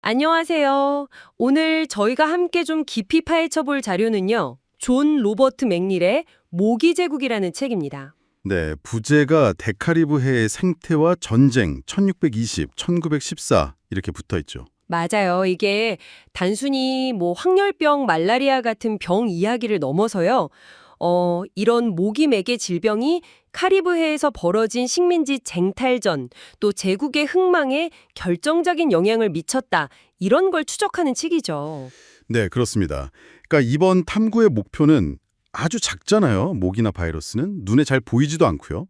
안녕하세요. 오늘 저희가 함께 좀 깊이 파헤쳐 볼 자료는요. 존 로버트 맥닐의 모기 제국이라는 책입니다. 네, 부제가 데카리브 해의 생태와 전쟁 1620, 1914 이렇게 붙어 있죠. 맞아요. 이게 단순히 황열병, 말라리아 같은 병 이야기를 넘어서요. 이런 모기 매개 질병이 카리브해에서 벌어진 식민지 쟁탈전, 또 제국의 흥망에 결정적인 영향을 미쳤다. 이런 걸 추적하는 책이죠. 네, 그렇습니다. 그러니까 이번 탐구의 목표는 아주 작잖아요. 모기나 바이러스는 눈에 잘 보이지도 않고요.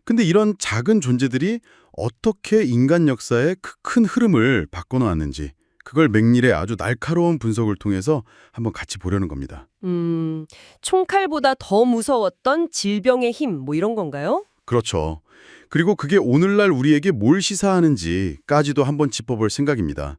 근데 이런 작은 존재들이 어떻게 인간 역사의 그 큰 흐름을 바꿔놓았는지 그걸 맥닐의 아주 날카로운 분석을 통해서 한번 같이 보려는 겁니다. 총칼보다 더 무서웠던 질병의 힘, 이런 건가요? 그렇죠. 그리고 그게 오늘날 우리에게 뭘 시사하는지까지도 한번 짚어볼 생각입니다.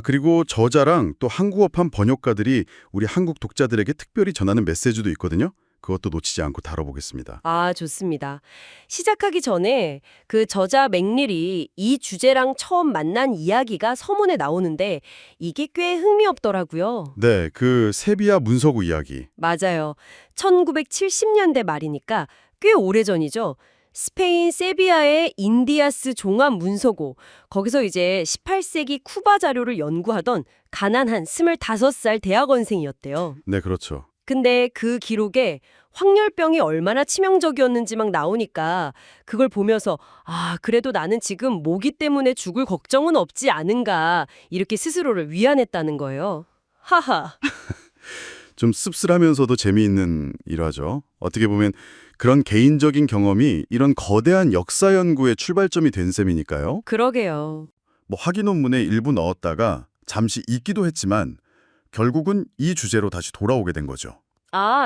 그리고 저자랑 또 한국어판 번역가들이 우리 한국 독자들에게 특별히 전하는 메시지도 있거든요. 그것도 놓치지 않고 다뤄보겠습니다. 좋습니다. 시작하기 전에 그 저자 맥닐이 이 주제랑 처음 만난 이야기가 서문에 나오는데 이게 꽤 흥미롭더라고요. 네, 그 세비야 문서구 이야기. 맞아요. 1970년대 말이니까 꽤 오래전이죠. 스페인 세비야의 인디아스 종합 문서고, 거기서 이제 18세기 쿠바 자료를 연구하던 가난한 25살 대학원생이었대요. 네, 그렇죠. 근데 그 기록에 황열병이 얼마나 치명적이었는지 막 나오니까 그걸 보면서 그래도 나는 지금 모기 때문에 죽을 걱정은 없지 않은가 이렇게 스스로를 위안했다는 거예요. 하하. 좀 씁쓸하면서도 재미있는 일화죠. 어떻게 보면 그런 개인적인 경험이 이런 거대한 역사 연구의 출발점이 된 셈이니까요. 그러게요. 학위 논문에 일부 넣었다가 잠시 잊기도 했지만 결국은 이 주제로 다시 돌아오게 된 거죠.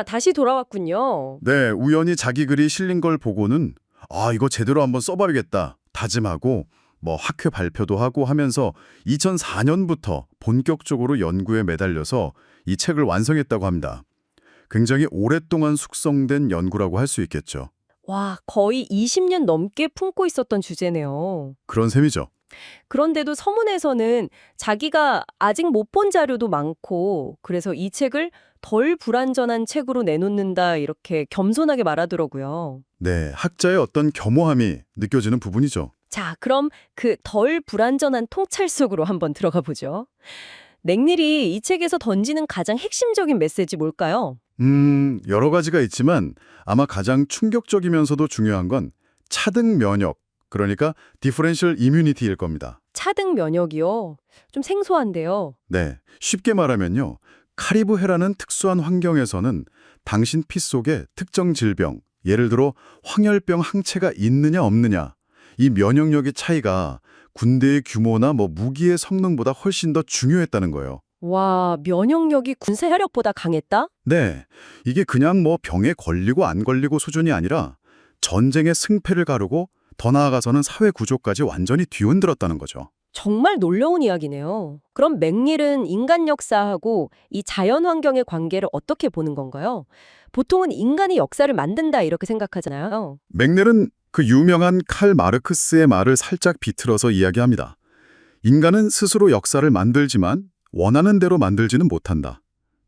다시 돌아왔군요. 네, 우연히 자기 글이 실린 걸 보고는 이거 제대로 한번 써봐야겠다 다짐하고 학회 발표도 하고 하면서 2004년부터 본격적으로 연구에 매달려서 이 책을 완성했다고 합니다. 굉장히 오랫동안 숙성된 연구라고 할 수 있겠죠. 와, 거의 20년 넘게 품고 있었던 주제네요. 그런 셈이죠. 그런데도 서문에서는 자기가 아직 못 본 자료도 많고 그래서 이 책을 덜 불완전한 책으로 내놓는다 이렇게 겸손하게 말하더라고요. 네, 학자의 어떤 겸허함이 느껴지는 부분이죠. 자, 그럼 그 덜 불완전한 통찰 속으로 한번 들어가 보죠. 맥닐이 이 책에서 던지는 가장 핵심적인 메시지 뭘까요? 여러 가지가 있지만 아마 가장 충격적이면서도 중요한 건 차등 면역, 그러니까 디퍼런셜 이뮤니티일 겁니다. 차등 면역이요? 좀 생소한데요. 네, 쉽게 말하면요. 카리브해라는 특수한 환경에서는 당신 피 속에 특정 질병, 예를 들어 황열병 항체가 있느냐 없느냐, 이 면역력의 차이가 군대의 규모나 무기의 성능보다 훨씬 더 중요했다는 거예요. 와, 면역력이 군사 혈력보다 강했다? 네, 이게 그냥 병에 걸리고 안 걸리고 수준이 아니라 전쟁의 승패를 가르고 더 나아가서는 사회 구조까지 완전히 뒤흔들었다는 거죠. 정말 놀라운 이야기네요. 그럼 맥닐은 인간 역사하고 이 자연 환경의 관계를 어떻게 보는 건가요? 보통은 인간이 역사를 만든다 이렇게 생각하잖아요. 맥넬은 그 유명한 칼 마르크스의 말을 살짝 비틀어서 이야기합니다. 인간은 스스로 역사를 만들지만 원하는 대로 만들지는 못한다.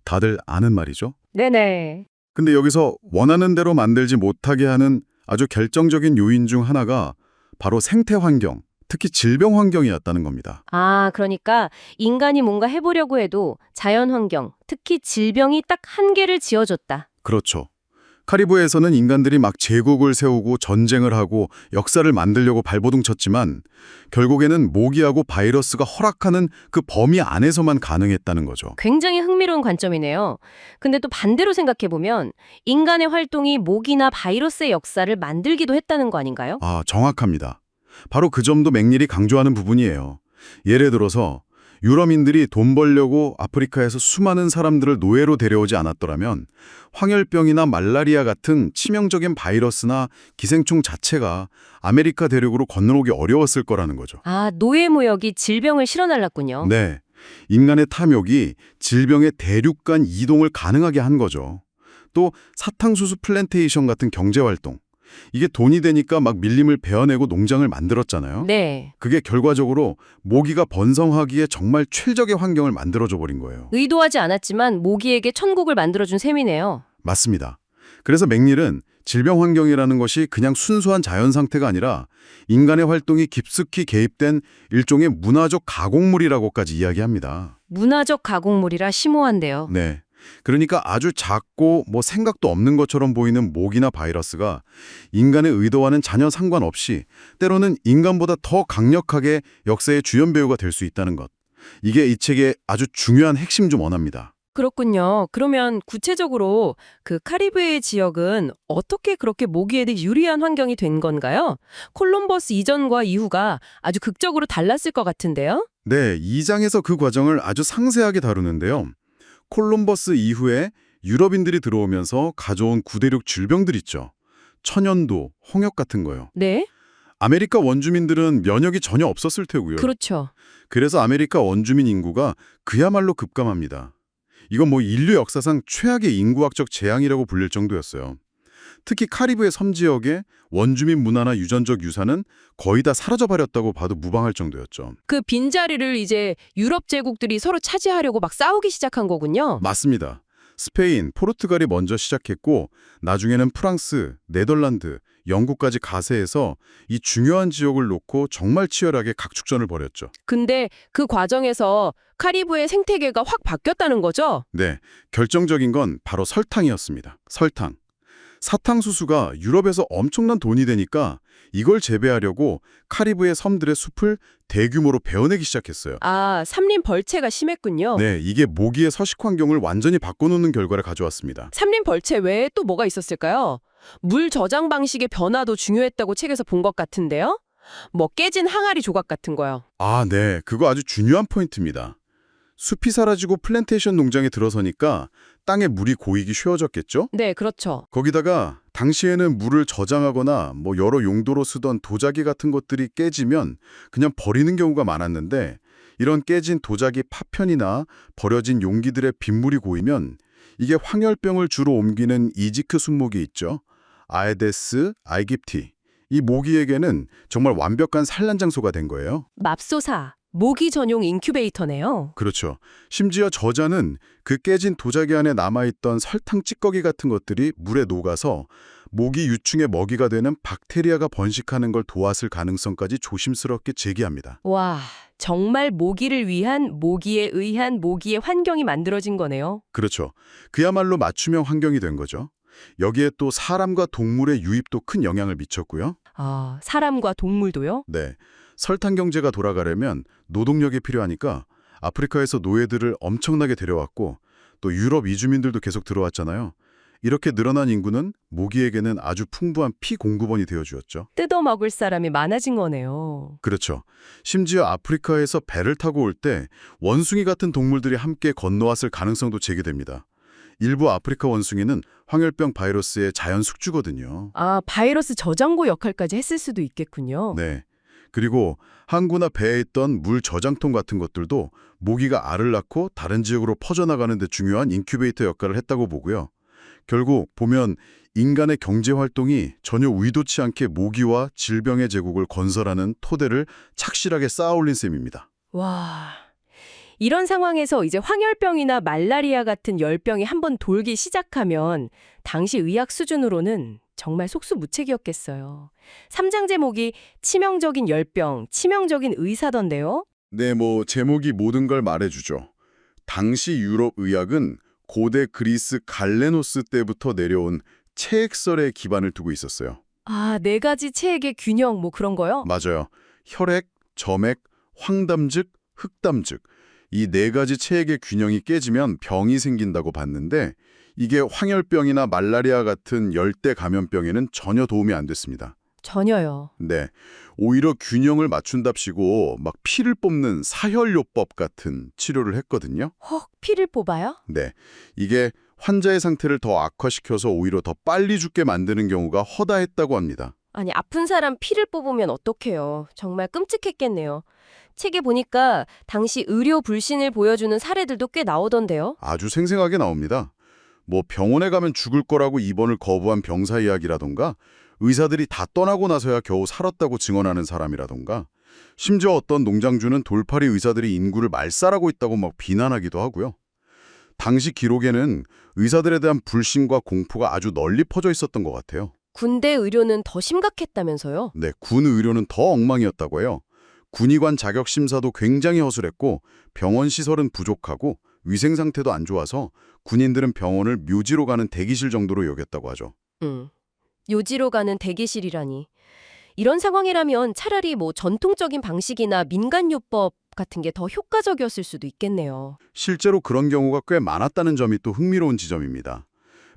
다들 아는 말이죠. 네네. 근데 여기서 원하는 대로 만들지 못하게 하는 아주 결정적인 요인 중 하나가 바로 생태 환경, 특히 질병 환경이었다는 겁니다. 그러니까 인간이 뭔가 해보려고 해도 자연 환경, 특히 질병이 딱 한계를 지어줬다. 그렇죠. 카리브해에서는 인간들이 막 제국을 세우고 전쟁을 하고 역사를 만들려고 발버둥 쳤지만 결국에는 모기하고 바이러스가 허락하는 그 범위 안에서만 가능했다는 거죠. 굉장히 흥미로운 관점이네요. 근데 또 반대로 생각해보면 인간의 활동이 모기나 바이러스의 역사를 만들기도 했다는 거 아닌가요? 정확합니다. 바로 그 점도 맥닐이 강조하는 부분이에요. 예를 들어서 유럽인들이 돈 벌려고 아프리카에서 수많은 사람들을 노예로 데려오지 않았더라면 황열병이나 말라리아 같은 치명적인 바이러스나 기생충 자체가 아메리카 대륙으로 건너오기 어려웠을 거라는 거죠. 노예무역이 질병을 실어날랐군요. 네, 인간의 탐욕이 질병의 대륙 간 이동을 가능하게 한 거죠. 또 사탕수수 플랜테이션 같은 경제활동, 이게 돈이 되니까 막 밀림을 베어내고 농장을 만들었잖아요. 네. 그게 결과적으로 모기가 번성하기에 정말 최적의 환경을 만들어줘 버린 거예요. 의도하지 않았지만 모기에게 천국을 만들어준 셈이네요. 맞습니다. 그래서 맥닐은 질병 환경이라는 것이 그냥 순수한 자연 상태가 아니라 인간의 활동이 깊숙이 개입된 일종의 문화적 가공물이라고까지 이야기합니다. 문화적 가공물이라 심오한데요. 네. 그러니까 아주 작고 생각도 없는 것처럼 보이는 모기나 바이러스가 인간의 의도와는 전혀 상관없이 때로는 인간보다 더 강력하게 역사의 주연 배우가 될 수 있다는 것. 이게 이 책의 아주 중요한 핵심 중 하나입니다. 그렇군요. 그러면 구체적으로 그 카리브해 지역은 어떻게 그렇게 모기에게 유리한 환경이 된 건가요? 콜럼버스 이전과 이후가 아주 극적으로 달랐을 것 같은데요? 네, 2장에서 그 과정을 아주 상세하게 다루는데요. 콜럼버스 이후에 유럽인들이 들어오면서 가져온 구대륙 질병들 있죠. 천연두, 홍역 같은 거요. 네? 아메리카 원주민들은 면역이 전혀 없었을 테고요. 그렇죠. 그래서 아메리카 원주민 인구가 그야말로 급감합니다. 이건 인류 역사상 최악의 인구학적 재앙이라고 불릴 정도였어요. 특히 카리브해 섬 지역의 원주민 문화나 유전적 유산은 거의 다 사라져버렸다고 봐도 무방할 정도였죠. 그 빈자리를 이제 유럽 제국들이 서로 차지하려고 막 싸우기 시작한 거군요. 맞습니다. 스페인, 포르투갈이 먼저 시작했고 나중에는 프랑스, 네덜란드, 영국까지 가세해서 이 중요한 지역을 놓고 정말 치열하게 각축전을 벌였죠. 근데 그 과정에서 카리브해 생태계가 확 바뀌었다는 거죠? 네, 결정적인 건 바로 설탕이었습니다. 설탕. 사탕수수가 유럽에서 엄청난 돈이 되니까 이걸 재배하려고 카리브해 섬들의 숲을 대규모로 베어내기 시작했어요. 아, 삼림 벌채가 심했군요. 네, 이게 모기의 서식 환경을 완전히 바꿔놓는 결과를 가져왔습니다. 삼림 벌채 외에 또 뭐가 있었을까요? 물 저장 방식의 변화도 중요했다고 책에서 본 것 같은데요? 깨진 항아리 조각 같은 거요. 아, 네, 그거 아주 중요한 포인트입니다. 숲이 사라지고 플랜테이션 농장에 들어서니까 땅에 물이 고이기 쉬워졌겠죠? 네, 그렇죠. 거기다가 당시에는 물을 저장하거나 여러 용도로 쓰던 도자기 같은 것들이 깨지면 그냥 버리는 경우가 많았는데 이런 깨진 도자기 파편이나 버려진 용기들의 빗물이 고이면 이게 황열병을 주로 옮기는 이지크 순목이 있죠. 아에데스 아이깁티. 이 모기에게는 정말 완벽한 산란 장소가 된 거예요. 맙소사, 모기 전용 인큐베이터네요. 그렇죠. 심지어 저자는 그 깨진 도자기 안에 남아있던 설탕 찌꺼기 같은 것들이 물에 녹아서 모기 유충의 먹이가 되는 박테리아가 번식하는 걸 도왔을 가능성까지 조심스럽게 제기합니다. 와, 정말 모기를 위한, 모기에 의한 모기의 환경이 만들어진 거네요. 그렇죠. 그야말로 맞춤형 환경이 된 거죠. 여기에 또 사람과 동물의 유입도 큰 영향을 미쳤고요. 아, 사람과 동물도요? 네. 설탕 경제가 돌아가려면 노동력이 필요하니까 아프리카에서 노예들을 엄청나게 데려왔고 또 유럽 이주민들도 계속 들어왔잖아요. 이렇게 늘어난 인구는 모기에게는 아주 풍부한 피공급원이 되어주었죠. 뜯어먹을 사람이 많아진 거네요. 그렇죠. 심지어 아프리카에서 배를 타고 올 때 원숭이 같은 동물들이 함께 건너왔을 가능성도 제기됩니다. 일부 아프리카 원숭이는 황열병 바이러스의 자연 숙주거든요. 아, 바이러스 저장고 역할까지 했을 수도 있겠군요. 네. 그리고 항구나 배에 있던 물 저장통 같은 것들도 모기가 알을 낳고 다른 지역으로 퍼져나가는 데 중요한 인큐베이터 역할을 했다고 보고요. 결국 보면 인간의 경제 활동이 전혀 의도치 않게 모기와 질병의 제국을 건설하는 토대를 착실하게 쌓아올린 셈입니다. 와, 이런 상황에서 이제 황열병이나 말라리아 같은 열병이 한번 돌기 시작하면 당시 의학 수준으로는 정말 속수무책이었겠어요. 3장 제목이 치명적인 열병, 치명적인 의사던데요? 네, 제목이 모든 걸 말해주죠. 당시 유럽 의학은 고대 그리스 갈레노스 때부터 내려온 체액설에 기반을 두고 있었어요. 아, 4가지 체액의 균형 그런 거요? 맞아요. 혈액, 점액, 황담즉, 흑담즉. 이 4가지 체액의 균형이 깨지면 병이 생긴다고 봤는데 이게 황열병이나 말라리아 같은 열대 감염병에는 전혀 도움이 안 됐습니다. 전혀요. 네, 오히려 균형을 맞춘답시고 피를 뽑는 사혈요법 같은 치료를 했거든요. 헉, 피를 뽑아요? 네, 이게 환자의 상태를 더 악화시켜서 오히려 더 빨리 죽게 만드는 경우가 허다했다고 합니다. 아니, 아픈 사람 피를 뽑으면 어떡해요. 정말 끔찍했겠네요. 책에 보니까 당시 의료 불신을 보여주는 사례들도 꽤 나오던데요. 아주 생생하게 나옵니다. 병원에 가면 죽을 거라고 입원을 거부한 병사 이야기라던가 의사들이 다 떠나고 나서야 겨우 살았다고 증언하는 사람이라던가 심지어 어떤 농장주는 돌팔이 의사들이 인구를 말살하고 있다고 막 비난하기도 하고요. 당시 기록에는 의사들에 대한 불신과 공포가 아주 널리 퍼져 있었던 것 같아요. 군대 의료는 더 심각했다면서요? 네, 군 의료는 더 엉망이었다고 해요. 군의관 자격 심사도 굉장히 허술했고 병원 시설은 부족하고 위생 상태도 안 좋아서 군인들은 병원을 묘지로 가는 대기실 정도로 여겼다고 하죠. 요지로 가는 대기실이라니. 이런 상황이라면 차라리 뭐 전통적인 방식이나 민간요법 같은 게 더 효과적이었을 수도 있겠네요. 실제로 그런 경우가 꽤 많았다는 점이 또 흥미로운 지점입니다.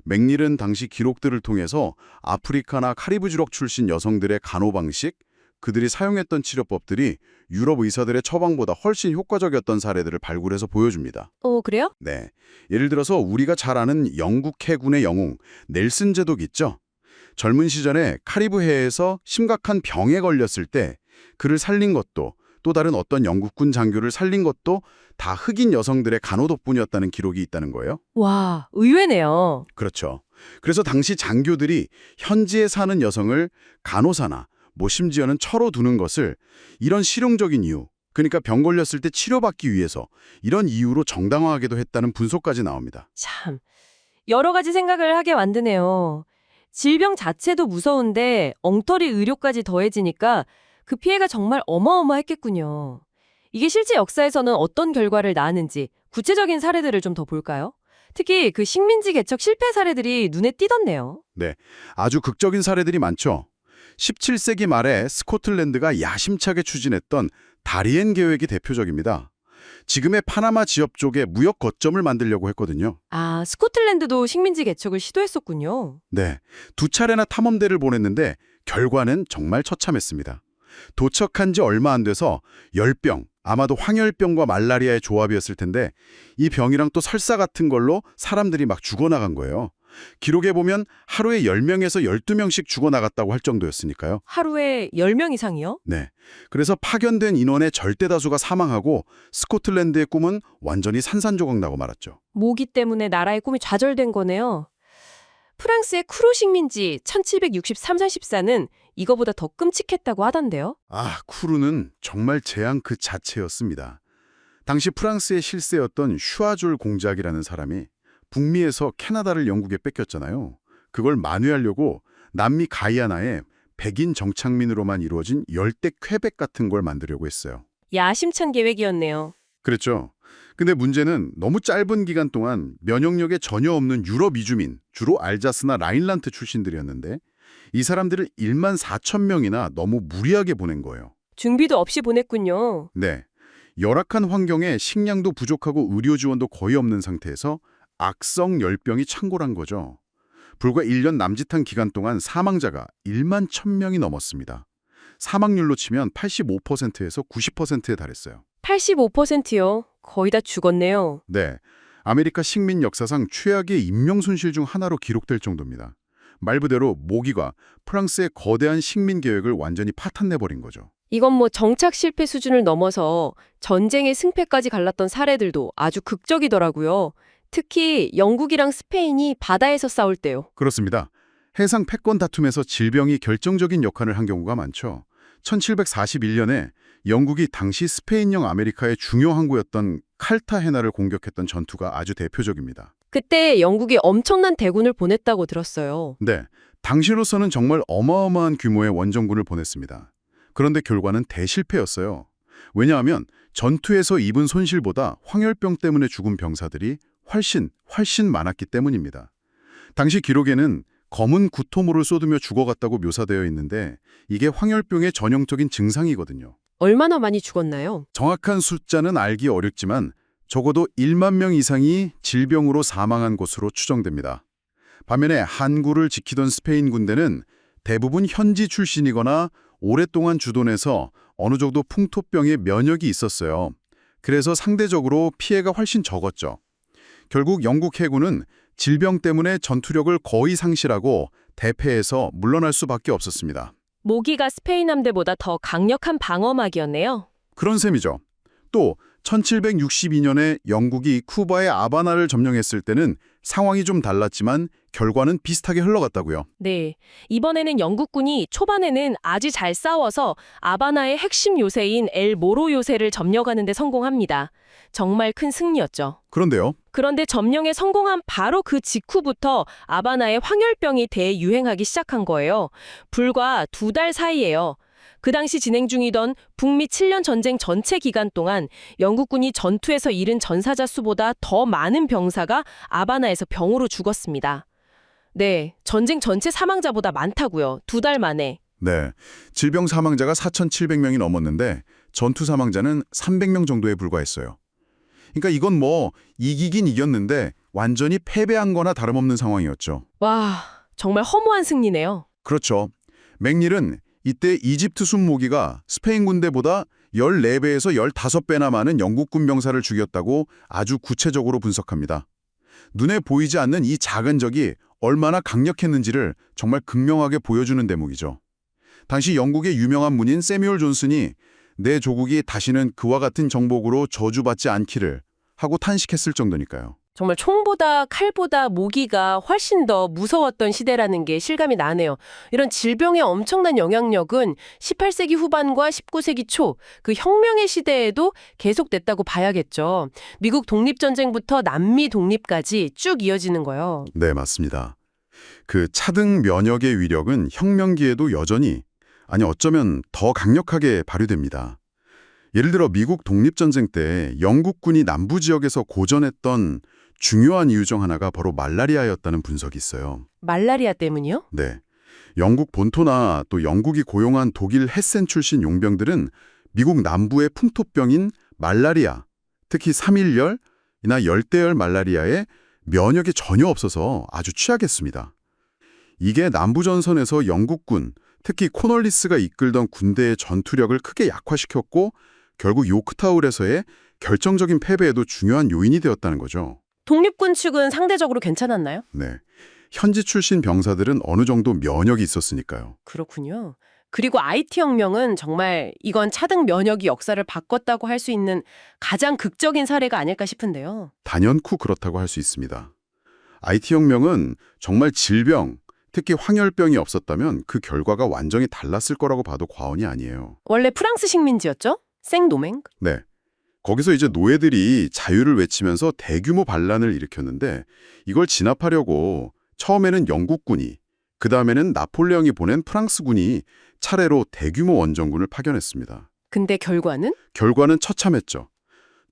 맥닐은 당시 기록들을 통해서 아프리카나 카리브 지역 출신 여성들의 간호 방식, 그들이 사용했던 치료법들이 유럽 의사들의 처방보다 훨씬 효과적이었던 사례들을 발굴해서 보여줍니다. 그래요? 네, 예를 들어서 우리가 잘 아는 영국 해군의 영웅 넬슨 제독 있죠? 젊은 시절에 카리브해에서 심각한 병에 걸렸을 때 그를 살린 것도 또 다른 어떤 영국군 장교를 살린 것도 다 흑인 여성들의 간호 덕분이었다는 기록이 있다는 거예요. 와, 의외네요. 그렇죠. 그래서 당시 장교들이 현지에 사는 여성을 간호사나 심지어는 처로 두는 것을 이런 실용적인 이유, 그러니까 병 걸렸을 때 치료받기 위해서 이런 이유로 정당화하기도 했다는 분석까지 나옵니다. 참, 여러 가지 생각을 하게 만드네요. 질병 자체도 무서운데 엉터리 의료까지 더해지니까 그 피해가 정말 어마어마했겠군요. 이게 실제 역사에서는 어떤 결과를 낳았는지 구체적인 사례들을 좀 더 볼까요? 특히 그 식민지 개척 실패 사례들이 눈에 띄던데요. 네, 아주 극적인 사례들이 많죠. 17세기 말에 스코틀랜드가 야심차게 추진했던 다리엔 계획이 대표적입니다. 지금의 파나마 지역 쪽에 무역 거점을 만들려고 했거든요. 아, 스코틀랜드도 식민지 개척을 시도했었군요. 네, 2차례나 탐험대를 보냈는데 결과는 정말 처참했습니다. 도착한 지 얼마 안 돼서 열병, 아마도 황열병과 말라리아의 조합이었을 텐데 이 병이랑 또 설사 같은 걸로 사람들이 막 죽어나간 거예요. 기록에 보면 하루에 10명에서 12명씩 죽어나갔다고 할 정도였으니까요. 하루에 10명 이상이요? 네, 그래서 파견된 인원의 절대 다수가 사망하고 스코틀랜드의 꿈은 완전히 산산조각 나고 말았죠. 모기 때문에 나라의 꿈이 좌절된 거네요. 프랑스의 크루 식민지 1763-14는 이거보다 더 끔찍했다고 하던데요. 아, 쿠르는 정말 재앙 그 자체였습니다. 당시 프랑스의 실세였던 슈아졸 공작이라는 사람이 북미에서 캐나다를 영국에 뺏겼잖아요. 그걸 만회하려고 남미 가이아나에 백인 정착민으로만 이루어진 열대 퀘벡 같은 걸 만들려고 했어요. 야심찬 계획이었네요. 그랬죠. 근데 문제는 너무 짧은 기간 동안 면역력에 전혀 없는 유럽 이주민, 주로 알자스나 라인란트 출신들이었는데 이 사람들을 1만 4천 명이나 너무 무리하게 보낸 거예요. 준비도 없이 보냈군요. 네, 열악한 환경에 식량도 부족하고 의료 지원도 거의 없는 상태에서 악성 열병이 창궐한 거죠. 불과 1년 남짓한 기간 동안 사망자가 1만 1,000명이 넘었습니다. 사망률로 치면 85%에서 90%에 달했어요. 85%요? 거의 다 죽었네요. 네, 아메리카 식민 역사상 최악의 인명손실 중 하나로 기록될 정도입니다. 말 그대로 모기가 프랑스의 거대한 식민 계획을 완전히 파탄내버린 거죠. 이건 뭐 정착 실패 수준을 넘어서 전쟁의 승패까지 갈랐던 사례들도 아주 극적이더라고요. 특히 영국이랑 스페인이 바다에서 싸울 때요. 그렇습니다. 해상 패권 다툼에서 질병이 결정적인 역할을 한 경우가 많죠. 1741년에 영국이 당시 스페인령 아메리카의 중요 항구였던 칼타헤나를 공격했던 전투가 아주 대표적입니다. 그때 영국이 엄청난 대군을 보냈다고 들었어요. 네, 당시로서는 정말 어마어마한 규모의 원정군을 보냈습니다. 그런데 결과는 대실패였어요. 왜냐하면 전투에서 입은 손실보다 황열병 때문에 죽은 병사들이 훨씬 많았기 때문입니다. 당시 기록에는 검은 구토모를 쏟으며 죽어갔다고 묘사되어 있는데 이게 황열병의 전형적인 증상이거든요. 얼마나 많이 죽었나요? 정확한 숫자는 알기 어렵지만 적어도 1만 명 이상이 질병으로 사망한 것으로 추정됩니다. 반면에 항구를 지키던 스페인 군대는 대부분 현지 출신이거나 오랫동안 주둔해서 어느 정도 풍토병에 면역이 있었어요. 그래서 상대적으로 피해가 훨씬 적었죠. 결국 영국 해군은 질병 때문에 전투력을 거의 상실하고 대패해서 물러날 수밖에 없었습니다. 모기가 스페인 함대보다 더 강력한 방어막이었네요. 그런 셈이죠. 또 1762년에 영국이 쿠바의 아바나를 점령했을 때는 상황이 좀 달랐지만 결과는 비슷하게 흘러갔다고요. 네, 이번에는 영국군이 초반에는 아주 잘 싸워서 아바나의 핵심 요새인 엘 모로 요새를 점령하는 데 성공합니다. 정말 큰 승리였죠. 그런데요. 그런데 점령에 성공한 바로 그 직후부터 아바나의 황열병이 대유행하기 시작한 거예요. 불과 2달 사이예요. 그 당시 진행 중이던 북미 7년 전쟁 전체 기간 동안 영국군이 전투에서 잃은 전사자 수보다 더 많은 병사가 아바나에서 병으로 죽었습니다. 네, 전쟁 전체 사망자보다 많다고요. 2달 만에. 네, 질병 사망자가 4,700명이 넘었는데 전투 사망자는 300명 정도에 불과했어요. 그러니까 이건 뭐 이기긴 이겼는데 완전히 패배한 거나 다름없는 상황이었죠. 와, 정말 허무한 승리네요. 그렇죠. 맥닐은 이때 이집트 순모기가 스페인 군대보다 14배에서 15배나 많은 영국군 병사를 죽였다고 아주 구체적으로 분석합니다. 눈에 보이지 않는 이 작은 적이 얼마나 강력했는지를 정말 극명하게 보여주는 대목이죠. 당시 영국의 유명한 문인 세뮤얼 존슨이 내 조국이 다시는 그와 같은 정복으로 저주받지 않기를 하고 탄식했을 정도니까요. 정말 총보다 칼보다 모기가 훨씬 더 무서웠던 시대라는 게 실감이 나네요. 이런 질병의 엄청난 영향력은 18세기 후반과 19세기 초, 그 혁명의 시대에도 계속됐다고 봐야겠죠. 미국 독립전쟁부터 남미 독립까지 쭉 이어지는 거예요. 네, 맞습니다. 그 차등 면역의 위력은 혁명기에도 여전히, 아니 어쩌면 더 강력하게 발휘됩니다. 예를 들어 미국 독립전쟁 때 영국군이 남부 지역에서 고전했던 중요한 이유 중 하나가 바로 말라리아였다는 분석이 있어요. 말라리아 때문이요? 네. 영국 본토나 또 영국이 고용한 독일 헤센 출신 용병들은 미국 남부의 풍토병인 말라리아, 특히 3.1열이나 열대열 말라리아에 면역이 전혀 없어서 아주 취약했습니다. 이게 남부전선에서 영국군, 특히 코널리스가 이끌던 군대의 전투력을 크게 약화시켰고 결국 요크타울에서의 결정적인 패배에도 중요한 요인이 되었다는 거죠. 독립군 측은 상대적으로 괜찮았나요? 네. 현지 출신 병사들은 어느 정도 면역이 있었으니까요. 그렇군요. 그리고 IT 혁명은 정말 이건 차등 면역이 역사를 바꿨다고 할 수 있는 가장 극적인 사례가 아닐까 싶은데요. 단연코 그렇다고 할 수 있습니다. IT혁명은 정말 질병, 특히 황열병이 없었다면 그 결과가 완전히 달랐을 거라고 봐도 과언이 아니에요. 원래 프랑스 식민지였죠? 생노맹? 네. 거기서 이제 노예들이 자유를 외치면서 대규모 반란을 일으켰는데 이걸 진압하려고 처음에는 영국군이, 그 다음에는 나폴레옹이 보낸 프랑스군이 차례로 대규모 원정군을 파견했습니다. 근데 결과는? 결과는 처참했죠.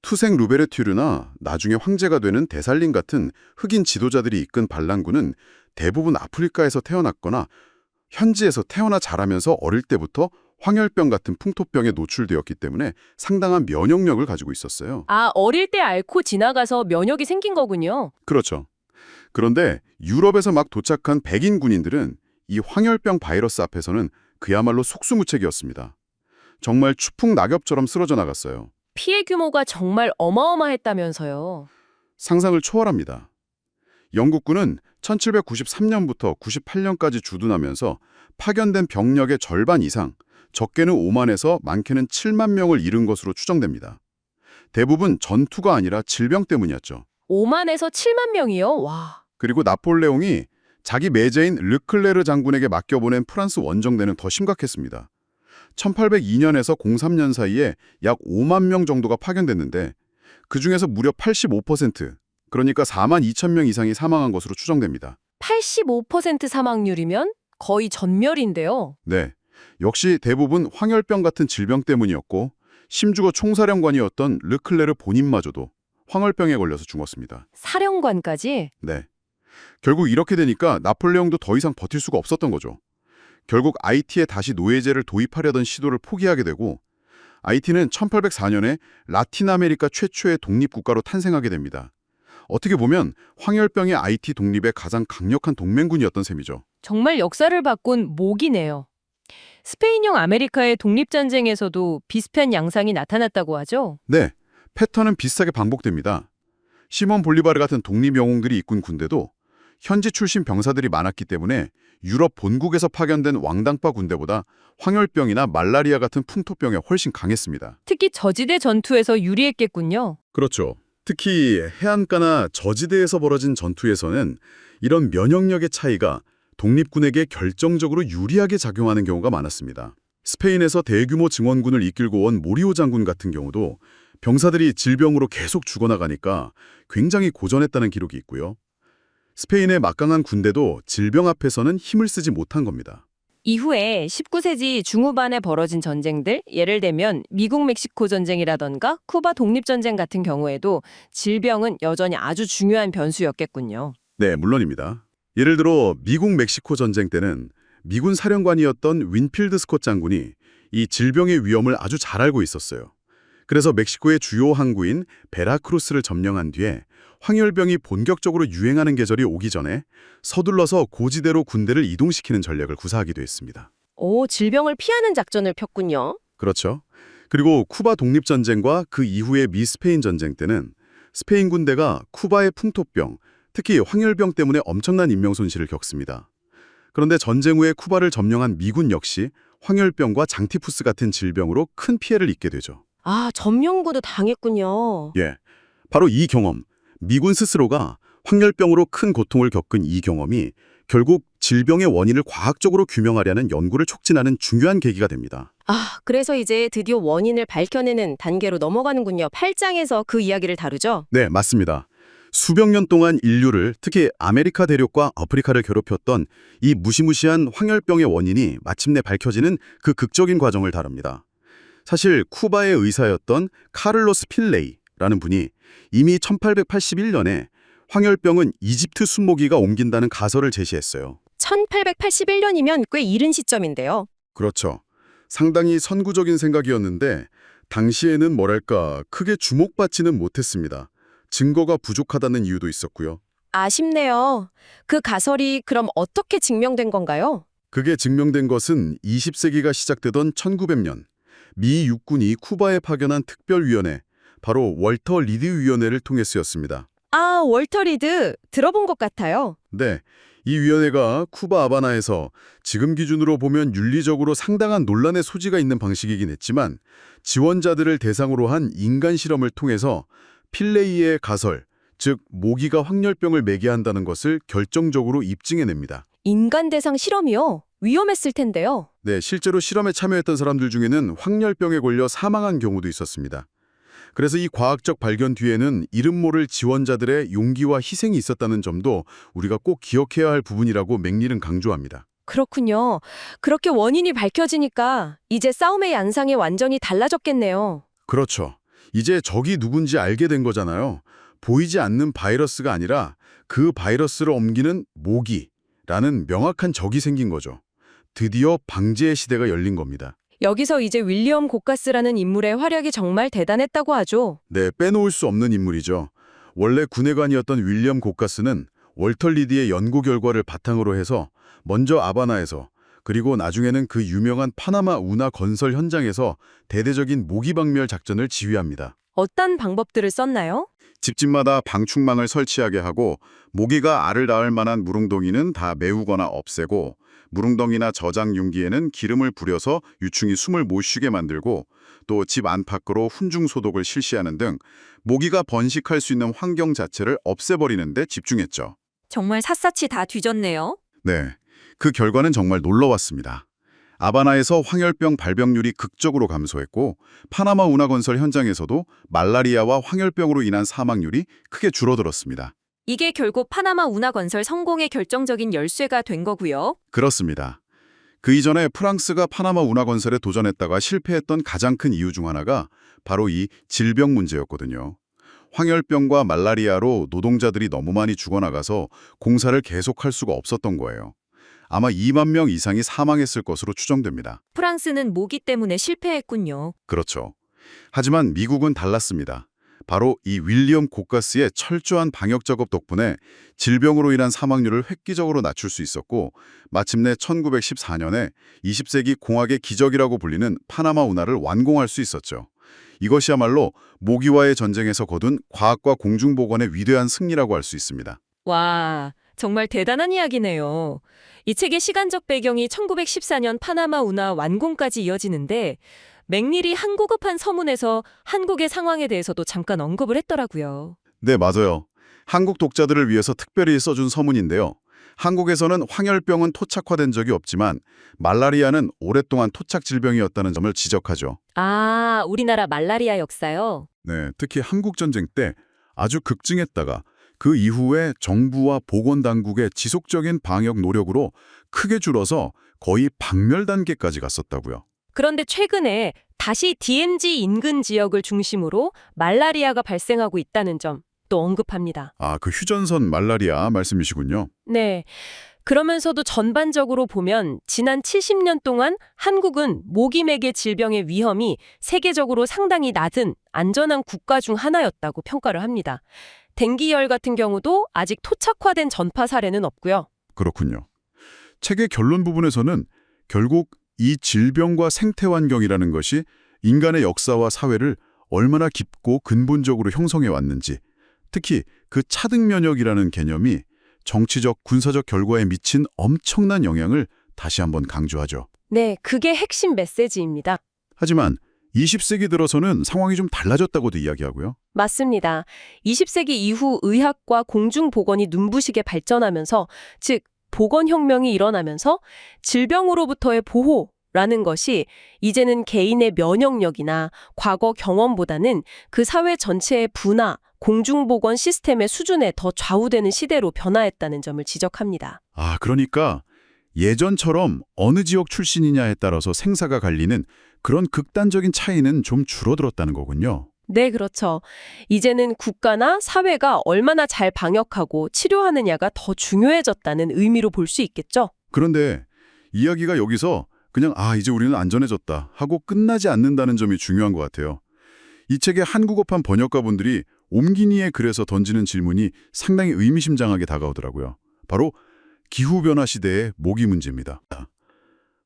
투생 루베르튜르나 나중에 황제가 되는 데살린 같은 흑인 지도자들이 이끈 반란군은 대부분 아프리카에서 태어났거나 현지에서 태어나 자라면서 어릴 때부터 황열병 같은 풍토병에 노출되었기 때문에 상당한 면역력을 가지고 있었어요. 아, 어릴 때 앓고 지나가서 면역이 생긴 거군요. 그렇죠. 그런데 유럽에서 막 도착한 백인 군인들은 이 황열병 바이러스 앞에서는 그야말로 속수무책이었습니다. 정말 추풍 낙엽처럼 쓰러져 나갔어요. 피해 규모가 정말 어마어마했다면서요. 상상을 초월합니다. 영국군은 1793년부터 98년까지 주둔하면서 파견된 병력의 절반 이상, 적게는 5만에서 많게는 7만 명을 잃은 것으로 추정됩니다. 대부분 전투가 아니라 질병 때문이었죠. 5만에서 7만 명이요? 와. 그리고 나폴레옹이 자기 매제인 르클레르 장군에게 맡겨보낸 프랑스 원정대는 더 심각했습니다. 1802년에서 03년 사이에 약 5만 명 정도가 파견됐는데 그중에서 무려 85%, 그러니까 4만 2천 명 이상이 사망한 것으로 추정됩니다. 85% 사망률이면 거의 전멸인데요. 네, 역시 대부분 황열병 같은 질병 때문이었고 심주거 총사령관이었던 르클레르 본인마저도 황열병에 걸려서 죽었습니다. 사령관까지? 네, 결국 이렇게 되니까 나폴레옹도 더 이상 버틸 수가 없었던 거죠. 결국 IT에 다시 노예제를 도입하려던 시도를 포기하게 되고 IT는 1804년에 라틴 아메리카 최초의 독립국가로 탄생하게 됩니다. 어떻게 보면 황열병의 IT 독립의 가장 강력한 동맹군이었던 셈이죠. 정말 역사를 바꾼 모기네요. 스페인형 아메리카의 독립전쟁에서도 비슷한 양상이 나타났다고 하죠? 네, 패턴은 비슷하게 반복됩니다. 시몬 볼리바르 같은 독립영웅들이 이끈 군대도 현지 출신 병사들이 많았기 때문에 유럽 본국에서 파견된 왕당파 군대보다 황열병이나 말라리아 같은 풍토병에 훨씬 강했습니다. 특히 저지대 전투에서 유리했겠군요. 그렇죠. 특히 해안가나 저지대에서 벌어진 전투에서는 이런 면역력의 차이가 독립군에게 결정적으로 유리하게 작용하는 경우가 많았습니다. 스페인에서 대규모 증원군을 이끌고 온 모리오 장군 같은 경우도 병사들이 질병으로 계속 죽어나가니까 굉장히 고전했다는 기록이 있고요. 스페인의 막강한 군대도 질병 앞에서는 힘을 쓰지 못한 겁니다. 이후에 19세기 중후반에 벌어진 전쟁들, 예를 들면 미국 멕시코 전쟁이라던가 쿠바 독립전쟁 같은 경우에도 질병은 여전히 아주 중요한 변수였겠군요. 네, 물론입니다. 예를 들어 미국 멕시코 전쟁 때는 미군 사령관이었던 윈필드 스콧 장군이 이 질병의 위험을 아주 잘 알고 있었어요. 그래서 멕시코의 주요 항구인 베라크루스를 점령한 뒤에 황열병이 본격적으로 유행하는 계절이 오기 전에 서둘러서 고지대로 군대를 이동시키는 전략을 구사하기도 했습니다. 오, 질병을 피하는 작전을 폈군요. 그렇죠. 그리고 쿠바 독립전쟁과 그 이후의 미스페인 전쟁 때는 스페인 군대가 쿠바의 풍토병, 특히 황열병 때문에 엄청난 인명 손실을 겪습니다. 그런데 전쟁 후에 쿠바를 점령한 미군 역시 황열병과 장티푸스 같은 질병으로 큰 피해를 입게 되죠. 아, 점령군도 당했군요. 예, 바로 이 경험, 미군 스스로가 황열병으로 큰 고통을 겪은 이 경험이 결국 질병의 원인을 과학적으로 규명하려는 연구를 촉진하는 중요한 계기가 됩니다. 아, 그래서 이제 드디어 원인을 밝혀내는 단계로 넘어가는군요. 8장에서 그 이야기를 다루죠. 네, 맞습니다. 수백 년 동안 인류를, 특히 아메리카 대륙과 아프리카를 괴롭혔던 이 무시무시한 황열병의 원인이 마침내 밝혀지는 그 극적인 과정을 다룹니다. 사실 쿠바의 의사였던 카를로스 필레이라는 분이 이미 1881년에 황열병은 이집트 순모기가 옮긴다는 가설을 제시했어요. 1881년이면 꽤 이른 시점인데요. 그렇죠. 상당히 선구적인 생각이었는데 당시에는 뭐랄까 크게 주목받지는 못했습니다. 증거가 부족하다는 이유도 있었고요. 아쉽네요. 그 가설이 그럼 어떻게 증명된 건가요? 그게 증명된 것은 20세기가 시작되던 1900년 미 육군이 쿠바에 파견한 특별위원회, 바로 월터 리드 위원회를 통해서였습니다. 아, 월터 리드 들어본 것 같아요. 네, 이 위원회가 쿠바 하바나에서 지금 기준으로 보면 윤리적으로 상당한 논란의 소지가 있는 방식이긴 했지만 지원자들을 대상으로 한 인간 실험을 통해서 필레이의 가설, 즉 모기가 황열병을 매개한다는 것을 결정적으로 입증해냅니다. 인간 대상 실험이요? 위험했을 텐데요. 네, 실제로 실험에 참여했던 사람들 중에는 황열병에 걸려 사망한 경우도 있었습니다. 그래서 이 과학적 발견 뒤에는 이름 모를 지원자들의 용기와 희생이 있었다는 점도 우리가 꼭 기억해야 할 부분이라고 맥닐은 강조합니다. 그렇군요. 그렇게 원인이 밝혀지니까 이제 싸움의 양상이 완전히 달라졌겠네요. 그렇죠. 이제 적이 누군지 알게 된 거잖아요. 보이지 않는 바이러스가 아니라 그 바이러스를 옮기는 모기라는 명확한 적이 생긴 거죠. 드디어 방제의 시대가 열린 겁니다. 여기서 이제 윌리엄 고카스라는 인물의 활약이 정말 대단했다고 하죠. 네, 빼놓을 수 없는 인물이죠. 원래 군의관이었던 윌리엄 고카스는 월터 리드의 연구 결과를 바탕으로 해서 먼저 아바나에서 그리고 나중에는 그 유명한 파나마 운하 건설 현장에서 대대적인 모기 박멸 작전을 지휘합니다. 어떤 방법들을 썼나요? 집집마다 방충망을 설치하게 하고 모기가 알을 낳을 만한 무릉덩이는 다 메우거나 없애고 무릉덩이나 저장 융기에는 기름을 부려서 유충이 숨을 못 쉬게 만들고 또 집 안팎으로 훈중 소독을 실시하는 등 모기가 번식할 수 있는 환경 자체를 없애버리는 데 집중했죠. 정말 샅샅이 다 뒤졌네요. 네, 그 결과는 정말 놀라웠습니다. 아바나에서 황열병 발병률이 극적으로 감소했고 파나마 운하건설 현장에서도 말라리아와 황열병으로 인한 사망률이 크게 줄어들었습니다. 이게 결국 파나마 운하건설 성공의 결정적인 열쇠가 된 거고요. 그렇습니다. 그 이전에 프랑스가 파나마 운하건설에 도전했다가 실패했던 가장 큰 이유 중 하나가 바로 이 질병 문제였거든요. 황열병과 말라리아로 노동자들이 너무 많이 죽어나가서 공사를 계속할 수가 없었던 거예요. 아마 2만 명 이상이 사망했을 것으로 추정됩니다. 프랑스는 모기 때문에 실패했군요. 그렇죠. 하지만 미국은 달랐습니다. 바로 이 윌리엄 고카스의 철저한 방역 작업 덕분에 질병으로 인한 사망률을 획기적으로 낮출 수 있었고 마침내 1914년에 20세기 공학의 기적이라고 불리는 파나마 운하를 완공할 수 있었죠. 이것이야말로 모기와의 전쟁에서 거둔 과학과 공중보건의 위대한 승리라고 할 수 있습니다. 와, 정말 대단한 이야기네요. 이 책의 시간적 배경이 1914년 파나마 운하 완공까지 이어지는데 맥닐이 한국어판 서문에서 한국의 상황에 대해서도 잠깐 언급을 했더라고요. 네, 맞아요. 한국 독자들을 위해서 특별히 써준 서문인데요. 한국에서는 황열병은 토착화된 적이 없지만 말라리아는 오랫동안 토착 질병이었다는 점을 지적하죠. 아, 우리나라 말라리아 역사요? 네, 특히 한국전쟁 때 아주 급증했다가 그 이후에 정부와 보건당국의 지속적인 방역 노력으로 크게 줄어서 거의 박멸 단계까지 갔었다고요. 그런데 최근에 다시 DMZ 인근 지역을 중심으로 말라리아가 발생하고 있다는 점 또 언급합니다. 아, 그 휴전선 말라리아 말씀이시군요. 네. 그러면서도 전반적으로 보면 지난 70년 동안 한국은 모기맥의 질병의 위험이 세계적으로 상당히 낮은 안전한 국가 중 하나였다고 평가를 합니다. 댕기열 같은 경우도 아직 토착화된 전파 사례는 없고요. 그렇군요. 책의 결론 부분에서는 결국 이 질병과 생태 환경이라는 것이 인간의 역사와 사회를 얼마나 깊고 근본적으로 형성해 왔는지, 특히 그 차등 면역이라는 개념이 정치적, 군사적 결과에 미친 엄청난 영향을 다시 한번 강조하죠. 네, 그게 핵심 메시지입니다. 하지만 20세기 들어서는 상황이 좀 달라졌다고도 이야기하고요. 맞습니다. 20세기 이후 의학과 공중보건이 눈부시게 발전하면서, 즉 보건혁명이 일어나면서 질병으로부터의 보호라는 것이 이제는 개인의 면역력이나 과거 경험보다는 그 사회 전체의 분화, 공중보건 시스템의 수준에 더 좌우되는 시대로 변화했다는 점을 지적합니다. 아, 그러니까 예전처럼 어느 지역 출신이냐에 따라서 생사가 갈리는 그런 극단적인 차이는 좀 줄어들었다는 거군요. 네, 그렇죠. 이제는 국가나 사회가 얼마나 잘 방역하고 치료하느냐가 더 중요해졌다는 의미로 볼 수 있겠죠. 그런데 이야기가 여기서 그냥 이제 우리는 안전해졌다 하고 끝나지 않는다는 점이 중요한 것 같아요. 이 책의 한국어판 번역가분들이 옴기니의 글에서 던지는 질문이 상당히 의미심장하게 다가오더라고요. 바로 기후변화 시대의 모기 문제입니다.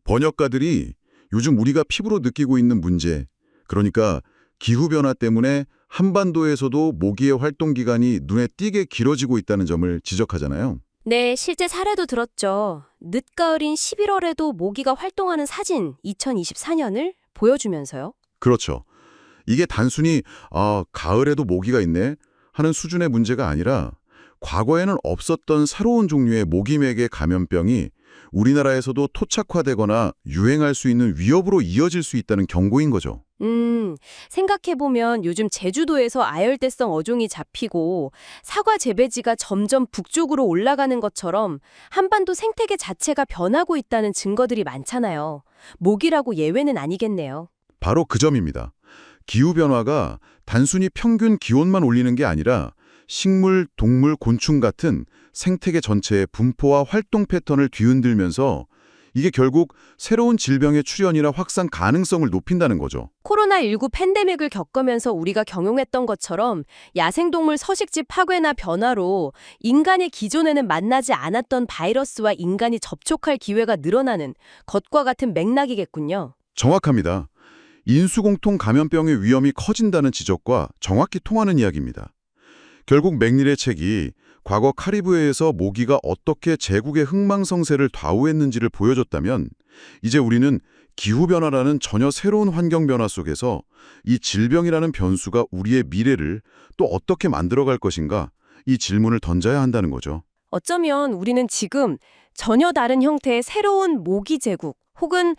번역가들이 요즘 우리가 피부로 느끼고 있는 문제, 그러니까 기후변화 때문에 한반도에서도 모기의 활동 기간이 눈에 띄게 길어지고 있다는 점을 지적하잖아요. 네, 실제 사례도 들었죠. 늦가을인 11월에도 모기가 활동하는 사진 2024년을 보여주면서요. 그렇죠. 이게 단순히 가을에도 모기가 있네 하는 수준의 문제가 아니라 과거에는 없었던 새로운 종류의 모기맥의 감염병이 우리나라에서도 토착화되거나 유행할 수 있는 위협으로 이어질 수 있다는 경고인 거죠. 생각해보면 요즘 제주도에서 아열대성 어종이 잡히고 사과 재배지가 점점 북쪽으로 올라가는 것처럼 한반도 생태계 자체가 변하고 있다는 증거들이 많잖아요. 모기라고 예외는 아니겠네요. 바로 그 점입니다. 기후변화가 단순히 평균 기온만 올리는 게 아니라 식물, 동물, 곤충 같은 생태계 전체의 분포와 활동 패턴을 뒤흔들면서 이게 결국 새로운 질병의 출현이나 확산 가능성을 높인다는 거죠. 코로나19 팬데믹을 겪으면서 우리가 경용했던 것처럼 야생동물 서식지 파괴나 변화로 인간의 기존에는 만나지 않았던 바이러스와 인간이 접촉할 기회가 늘어나는 것과 같은 맥락이겠군요. 정확합니다. 인수공통 감염병의 위험이 커진다는 지적과 정확히 통하는 이야기입니다. 결국 맥닐의 책이 과거 카리브해에서 모기가 어떻게 제국의 흥망성쇠를 좌우했는지를 보여줬다면 이제 우리는 기후변화라는 전혀 새로운 환경 변화 속에서 이 질병이라는 변수가 우리의 미래를 또 어떻게 만들어갈 것인가 이 질문을 던져야 한다는 거죠. 어쩌면 우리는 지금 전혀 다른 형태의 새로운 모기 제국 혹은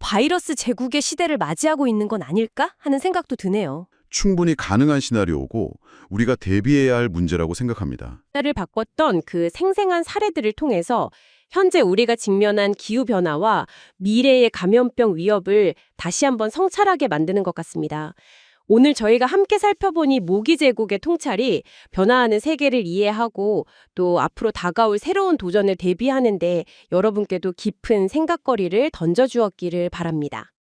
바이러스 제국의 시대를 맞이하고 있는 건 아닐까 하는 생각도 드네요. 충분히 가능한 시나리오고 우리가 대비해야 할 문제라고 생각합니다. 를 바꿨던 그 생생한 사례들을 통해서 현재 우리가 직면한 기후변화와 미래의 감염병 위협을 다시 한번 성찰하게 만드는 것 같습니다. 오늘 저희가 함께 살펴보니 모기 제국의 통찰이 변화하는 세계를 이해하고 또 앞으로 다가올 새로운 도전을 대비하는데 여러분께도 깊은 생각거리를 던져주었기를 바랍니다.